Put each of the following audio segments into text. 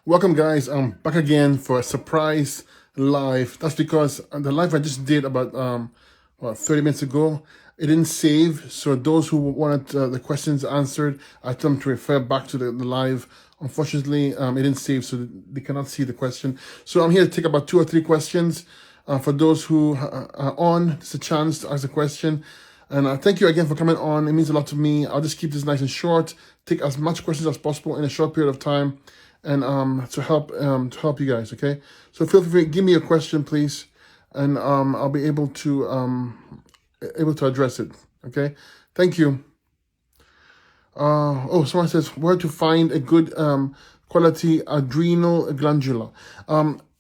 Welcome, guys. I'm back again for a surprise live. That's because the live I just did about 30 minutes ago, it didn't save. So those who wanted the questions answered, I told them to refer back to the live. Unfortunately, it didn't save, so they cannot see the question. So I'm here to take about 2 or 3 questions. For those who are on, it's a chance to ask a question. And thank you again for coming on. It means a lot to me. I'll just keep this nice and short, take as much questions as possible in a short period of time, and to help you guys. Okay, so feel free, give me a question, please, and I'll be able to address it. Okay, thank you. Someone says where to find a good quality adrenal glandula.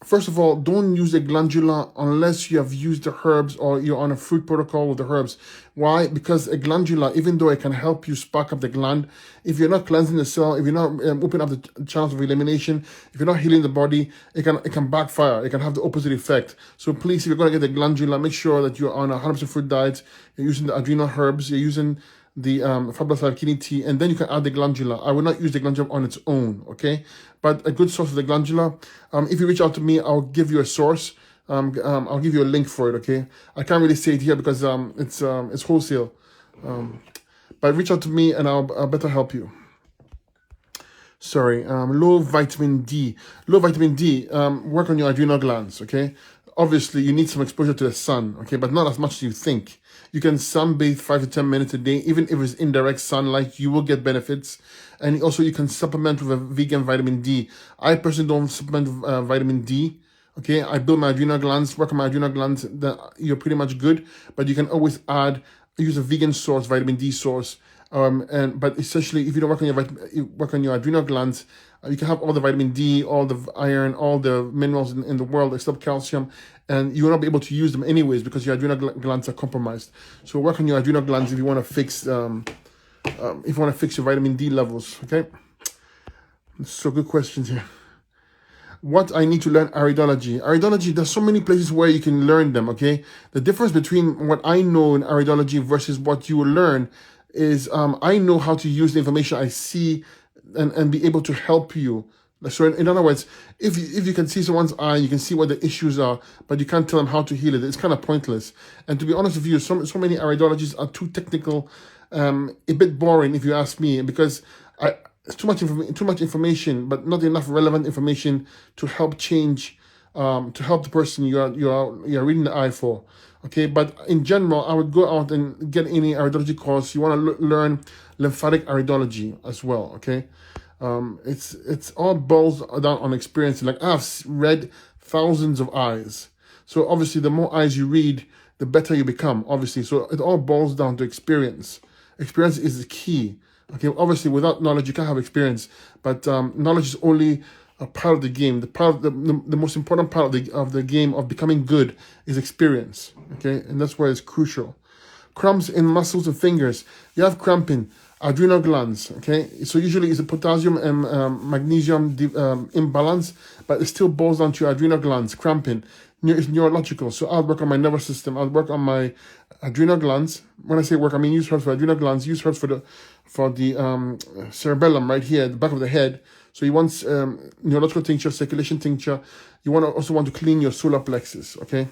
First of all, don't use a glandula unless you have used the herbs or you're on a fruit protocol with the herbs. Why? Because a glandula, even though it can help you spark up the gland, if you're not cleansing the cell, if you're not opening up the channels of elimination, if you're not healing the body, it can backfire. It can have the opposite effect. So please, if you're going to get the glandula, make sure that you're on a 100% fruit diet. You're using the adrenal herbs. You're using the Fabulous Life Kidney Tea, and then you can add the glandula. I will not use the glandula on its own, okay? But a good source of the glandula, if you reach out to me, I'll give you a source. I'll give you a link for it, okay? I can't really say it here because it's wholesale. But reach out to me and I'll better help you. Sorry, low vitamin D. Low vitamin D, work on your adrenal glands, okay? Obviously, you need some exposure to the sun, okay? But not as much as you think. You can sunbathe 5 to 10 minutes a day. Even if it's indirect sunlight, you will get benefits. And also, you can supplement with a vegan vitamin D. I personally don't supplement vitamin D, okay? I build my adrenal glands, work on my adrenal glands. You're pretty much good. But you can always use a vegan source, vitamin D source. But essentially, if you don't work on your adrenal glands, you can have all the vitamin D, all the iron, all the minerals in the world except calcium, and you will not be able to use them anyways because your adrenal glands are compromised. So work on your adrenal glands if you want to fix your vitamin D levels. Okay. So good questions here. What I need to learn iridology. Iridology, there's so many places where you can learn them, okay? The difference between what I know in iridology versus what you will learn is I know how to use the information I see and be able to help you. So in other words, if you can see someone's eye, you can see what the issues are, but you can't tell them how to heal it. It's kind of pointless. And to be honest with you, so many iridologists are too technical, a bit boring if you ask me, because it's too much information, but not enough relevant information to help change, to help the person you're reading the eye for. Okay, but in general, I would go out and get any iridology course. You want to learn lymphatic iridology as well. Okay, it's all boils down on experience. Like I've read thousands of eyes, so obviously the more eyes you read, the better you become. Obviously, so it all boils down to experience. Experience is the key. Okay, obviously without knowledge you can't have experience, but knowledge is only a part of the game. The most important part of the game of becoming good is experience. Okay, and that's where it's crucial. Cramps in muscles and fingers. You have cramping, adrenal glands. Okay, so usually it's a potassium and magnesium imbalance, but it still boils down to your adrenal glands. Cramping. It's neurological. So I'll work on my nervous system. I'll work on my adrenal glands. When I say work, I mean use herbs for adrenal glands. Use herbs for the cerebellum right here, the back of the head. So you want neurological tincture, circulation tincture. You also want to clean your solar plexus. Okay.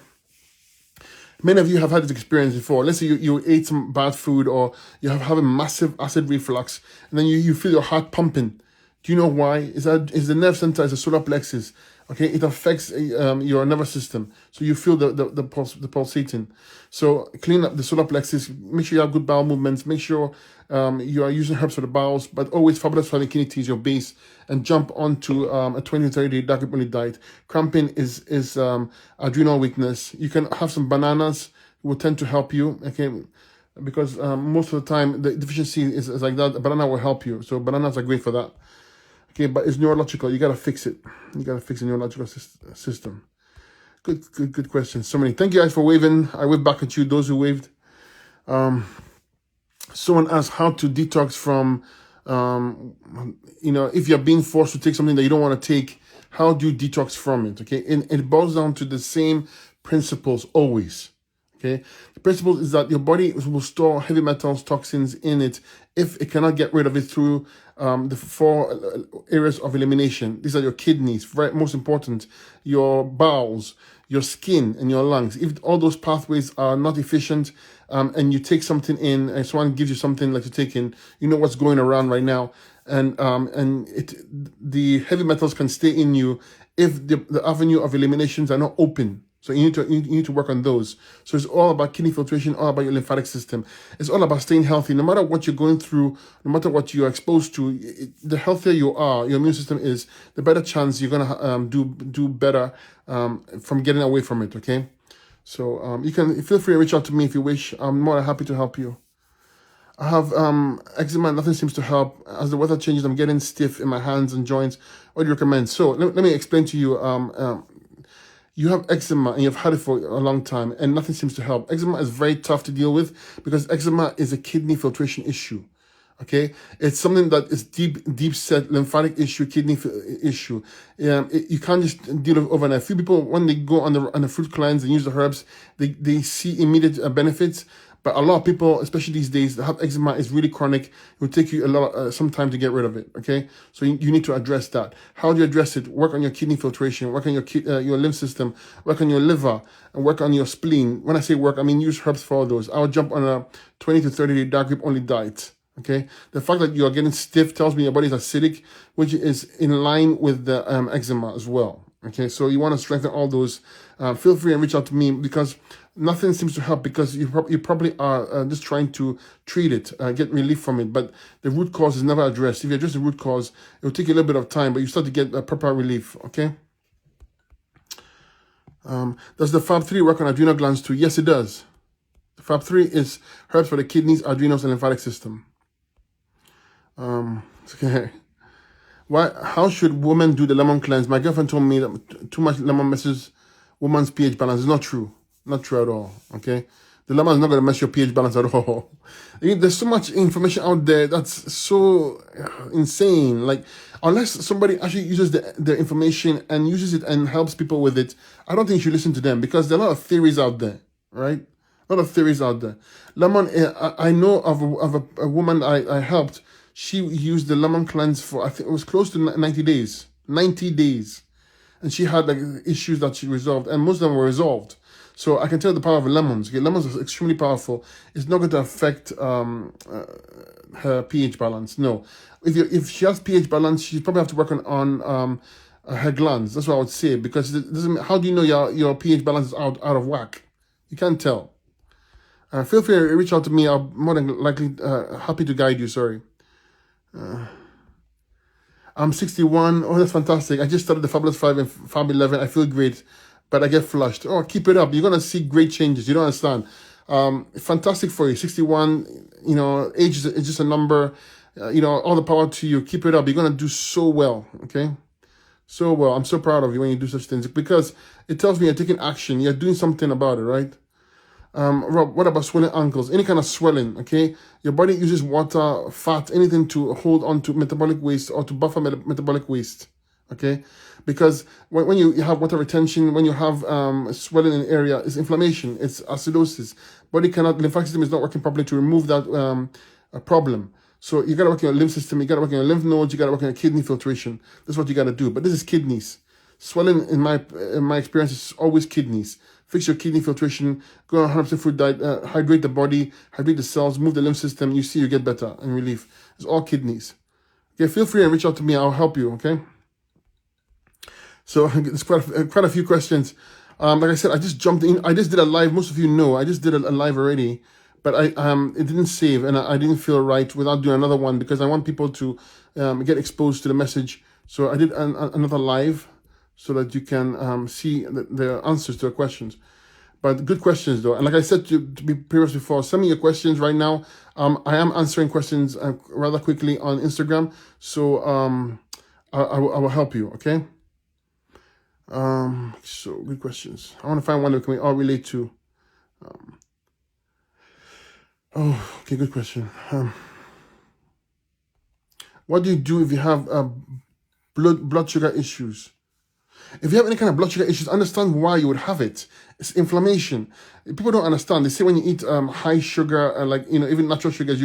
Many of you have had this experience before. Let's say you ate some bad food or you have a massive acid reflux, and then you feel your heart pumping. Do you know why? Is the nerve center is the solar plexus. Okay, it affects your nervous system, so you feel the pulsating. So clean up the solar plexus. Make sure you have good bowel movements. Make sure you are using herbs for the bowels, but always Fabulous Life Kidney Tea is your base. And jump onto a 20 to 30 day dark only diet. Cramping is adrenal weakness. You can have some bananas. It will tend to help you. Okay, because most of the time the deficiency is like that. A banana will help you. So bananas are great for that. Okay, but it's neurological. You gotta fix it. You gotta fix the neurological system. Good question. So many. Thank you guys for waving. I wave back at you. Those who waved. Someone asked how to detox from. If you're being forced to take something that you don't want to take, how do you detox from it? Okay, and it boils down to the same principles always. Okay, the principle is that your body will store heavy metals, toxins in it if it cannot get rid of it through the four areas of elimination. These are your kidneys, very most important, your bowels, your skin, and your lungs. If all those pathways are not efficient, and you take something in, and someone gives you something like to take in, you know what's going around right now, and the heavy metals can stay in you if the avenue of eliminations are not open. So you need to work on those. So it's all about kidney filtration, all about your lymphatic system. It's all about staying healthy. No matter what you're going through, no matter what you're exposed to, the healthier you are, your immune system is, the better chance you're gonna do better from getting away from it. Okay. So you can feel free to reach out to me if you wish. I'm more than happy to help you. I have eczema. Nothing seems to help. As the weather changes, I'm getting stiff in my hands and joints. What do you recommend? So let me explain to you. You have eczema and you've had it for a long time and nothing seems to help. Eczema is very tough to deal with because eczema is a kidney filtration issue. Okay, it's something that is deep set lymphatic issue, kidney issue. You can't just deal with overnight. A few people, when they go on the fruit cleanse and use the herbs, they see immediate benefits. But a lot of people, especially these days, that have eczema is really chronic. It will take you some time to get rid of it. Okay, so you need to address that. How do you address it? Work on your kidney filtration. Work on your lymph system. Work on your liver, and work on your spleen. When I say work, I mean use herbs for all those. I would jump on a 20 to 30 day dark grip only diet. Okay, the fact that you are getting stiff tells me your body is acidic, which is in line with the eczema as well. Okay, so you want to strengthen all those. Feel free and reach out to me because nothing seems to help because you probably are just trying to treat it, get relief from it, but the root cause is never addressed. If you address the root cause, it will take you a little bit of time, but you start to get proper relief. Okay. Does the FAB3 work on adrenal glands too? Yes, it does. The FAB3 is herbs for the kidneys, adrenals, and lymphatic system. Okay. How should women do the lemon cleanse? My girlfriend told me that too much lemon messes woman's pH balance. It's not true. Not true at all. Okay. The lemon is not going to mess your pH balance at all. There's so much information out there that's so insane. Like, unless somebody actually uses the information and uses it and helps people with it, I don't think you should listen to them because there are a lot of theories out there, right? A lot of theories out there. Lemon, I know of a woman I helped. She used the lemon cleanse for, I think it was close to 90 days. 90 days. And she had like issues that she resolved, and most of them were resolved. So I can tell the power of lemons. Okay, lemons are extremely powerful. It's not going to affect her pH balance. No, if she has pH balance, she probably have to work on her glands. That's what I would say, because it doesn't. How do you know your pH balance is out of whack? You can't tell. Feel free to reach out to me. I'm more than likely happy to guide you. Sorry. I'm 61. Oh, that's fantastic. I just started the Fabulous 5 and Fab 11. I feel great, but I get flushed. Oh, keep it up. You're going to see great changes. You don't understand. Fantastic for you. 61, age is just a number. All the power to you. Keep it up. You're going to do so well, okay? So well. I'm so proud of you when you do such things because it tells me you're taking action. You're doing something about it, right? Rob, what about swelling ankles? Any kind of swelling, okay? Your body uses water, fat, anything to hold on to metabolic waste or to buffer metabolic waste, okay? Because when you have water retention, when you have swelling in an area, it's inflammation, it's acidosis. Lymphatic system is not working properly to remove that problem. So you got to work on your lymph system, you got to work on your lymph nodes, you got to work on your kidney filtration. That's what you got to do. But this is kidneys. Swelling, in my experience, is always kidneys. Fix your kidney filtration, go on 100% fruit diet, hydrate the body, hydrate the cells, move the lymph system. You see you get better and relief. It's all kidneys. Okay, feel free and reach out to me. I'll help you, okay? So there's quite a few questions. Like I said, I just jumped in. I just did a live. Most of you know I just did a live already, but it didn't save and I didn't feel right without doing another one because I want people to get exposed to the message. So I did another live, so that you can see the answers to the questions. But good questions, though. And like I said to be previous before, send me your questions right now. I am answering questions rather quickly on Instagram. So I will help you, okay? So good questions. I want to find one that we all relate to. Okay, good question. What do you do if you have blood sugar issues? If you have any kind of blood sugar issues, understand why you would have it. It's inflammation. People don't understand. They say when you eat high sugar, like, even natural sugars,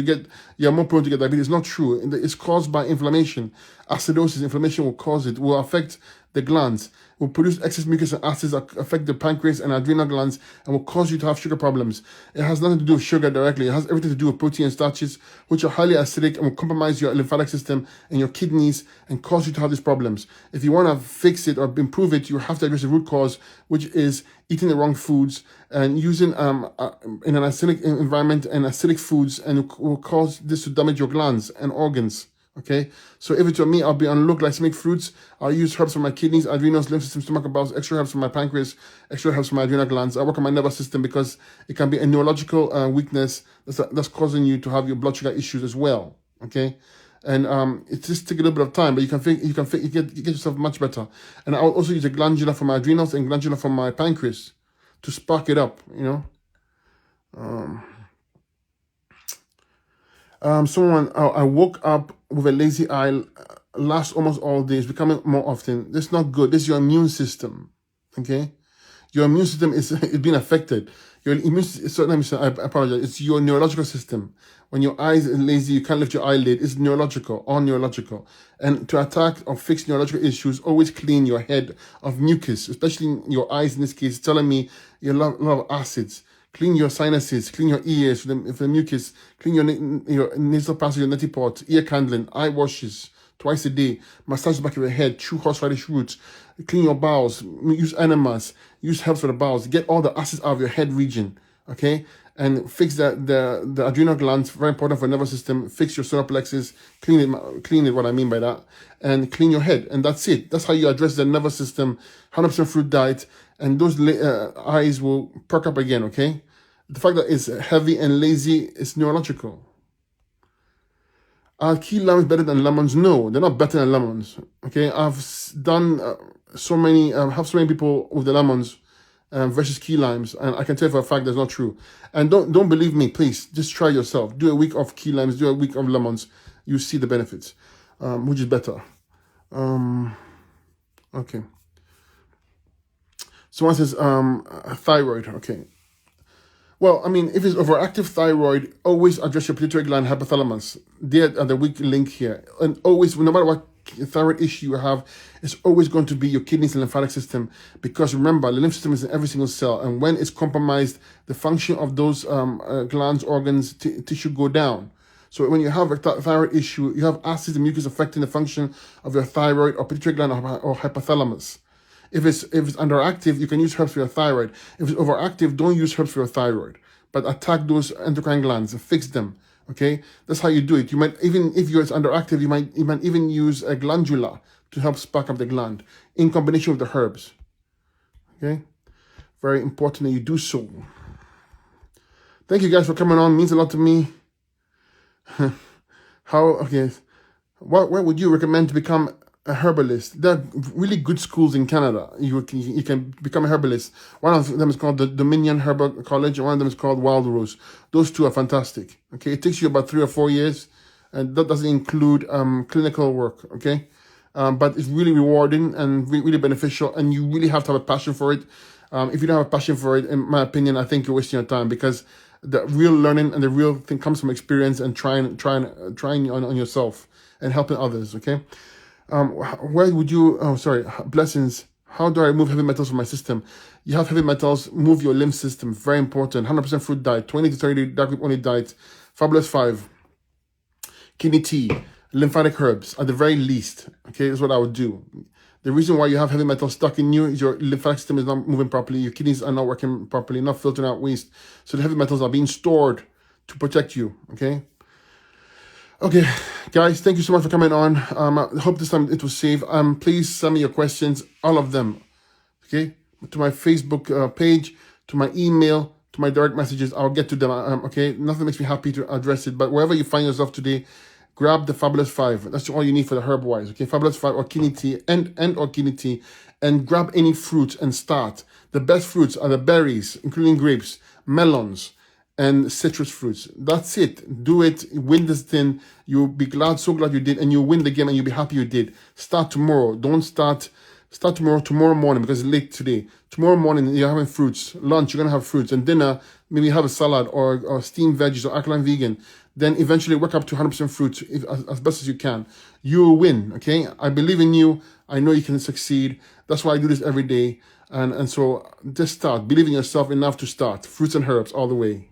you're more prone to get diabetes. It's not true. It's caused by inflammation. Acidosis, inflammation will cause it. Will affect the glands. Will produce excess mucus and acids that affect the pancreas and adrenal glands and will cause you to have sugar problems. It has nothing to do with sugar directly. It has everything to do with protein and starches, which are highly acidic and will compromise your lymphatic system and your kidneys and cause you to have these problems. If you want to fix it or improve it, you have to address the root cause, which is eating the wrong foods and using in an acidic environment and acidic foods, and it will cause this to damage your glands and organs. Okay, so if it's on me, I'll be on low glycemic fruits. I'll use herbs for my kidneys, adrenals, lymph system, stomach, and bowels, extra herbs for my pancreas, extra herbs for my adrenal glands. I work on my nervous system because it can be a neurological weakness that's causing you to have your blood sugar issues as well. Okay, and it just takes a little bit of time, but you get yourself much better. And I'll also use a glandula for my adrenals and glandula for my pancreas to spark it up. I woke up with a lazy eye, lasts almost all day. It's becoming more often. That's not good. This is your immune system, okay? Your immune system is being affected. Your immune system, I apologize. It's your neurological system. When your eyes are lazy, you can't lift your eyelid. It's neurological, all neurological. And to attack or fix neurological issues, always clean your head of mucus, especially your eyes in this case. It's telling me you have a lot of acids. Clean your sinuses, clean your ears for the mucus, clean your nasal passage, your neti pot, ear candling, eye washes twice a day, massage the back of your head, chew horseradish roots, clean your bowels, use enemas, use herbs for the bowels, get all the acids out of your head region, okay? And fix the adrenal glands, very important for the nervous system. Fix your solar plexus, clean it, what I mean by that, and clean your head. And that's it. That's how you address the nervous system, 100% fruit diet, and those eyes will perk up again, okay? The fact that it's heavy and lazy is neurological. Are key limes better than lemons? No, they're not better than lemons, okay? I've done have so many people with the lemons versus key limes, and I can tell you for a fact that's not true. And don't believe me, please. Just try yourself. Do a week of key limes, do a week of lemons. You see the benefits, which is better. Okay. Someone says thyroid. Okay. Well, I mean, if it's overactive thyroid, always address your pituitary gland, hypothalamus. They're the weak link here. And always, no matter what thyroid issue you have, it's always going to be your kidneys and lymphatic system. Because remember, the lymph system is in every single cell. And when it's compromised, the function of those glands, organs, tissue go down. So when you have a thyroid issue, you have acids and mucus affecting the function of your thyroid or pituitary gland or hypothalamus. If it's underactive, you can use herbs for your thyroid. If it's overactive, don't use herbs for your thyroid, but attack those endocrine glands and fix them. Okay, that's how you do it. You might even, if it's underactive, you might even use a glandula to help spark up the gland in combination with the herbs. Okay, very important that you do so. Thank you guys for coming on. It means a lot to me. Where would you recommend to become a herbalist? There are really good schools in Canada. You can become a herbalist. One of them is called the Dominion Herbal College, and one of them is called Wild Rose. Those two are fantastic. Okay, it takes you about 3 or 4 years, and that doesn't include clinical work. Okay, but it's really rewarding and really beneficial, and you really have to have a passion for it. If you don't have a passion for it, in my opinion, I think you're wasting your time, because the real learning and the real thing comes from experience and trying on yourself and helping others. Okay. Where would you, blessings. How do I remove heavy metals from my system? You have heavy metals, move your lymph system. Very important. 100% fruit diet, 20 to 30 dark group only diet, Fabulous 5, kidney tea, lymphatic herbs at the very least. Okay, that's what I would do. The reason why you have heavy metals stuck in you is your lymphatic system is not moving properly, your kidneys are not working properly, not filtering out waste. So the heavy metals are being stored to protect you. Okay. Okay, guys, thank you so much for coming on. I hope this time it was safe. Please send me your questions, all of them, okay, to my Facebook page, to my email, to my direct messages. I'll get to them, okay? Nothing makes me happy to address it, but wherever you find yourself today, grab the Fabulous 5. That's all you need for the herb-wise, okay? Fabulous 5 or kidney tea or kidney tea, and grab any fruit and start. The best fruits are the berries, including grapes, melons, and citrus fruits. That's it. Do it. Win this thing. You'll be so glad you did, and you'll win the game, and you'll be happy you did. Start tomorrow. Don't start Start tomorrow morning, because it's late today. Tomorrow morning, you're having fruits. Lunch, you're going to have fruits. And dinner, maybe have a salad or steamed veggies or alkaline vegan. Then eventually work up to 100% fruits as best as you can. You will win, okay? I believe in you. I know you can succeed. That's why I do this every day. And so just start. Believe in yourself enough to start. Fruits and herbs all the way.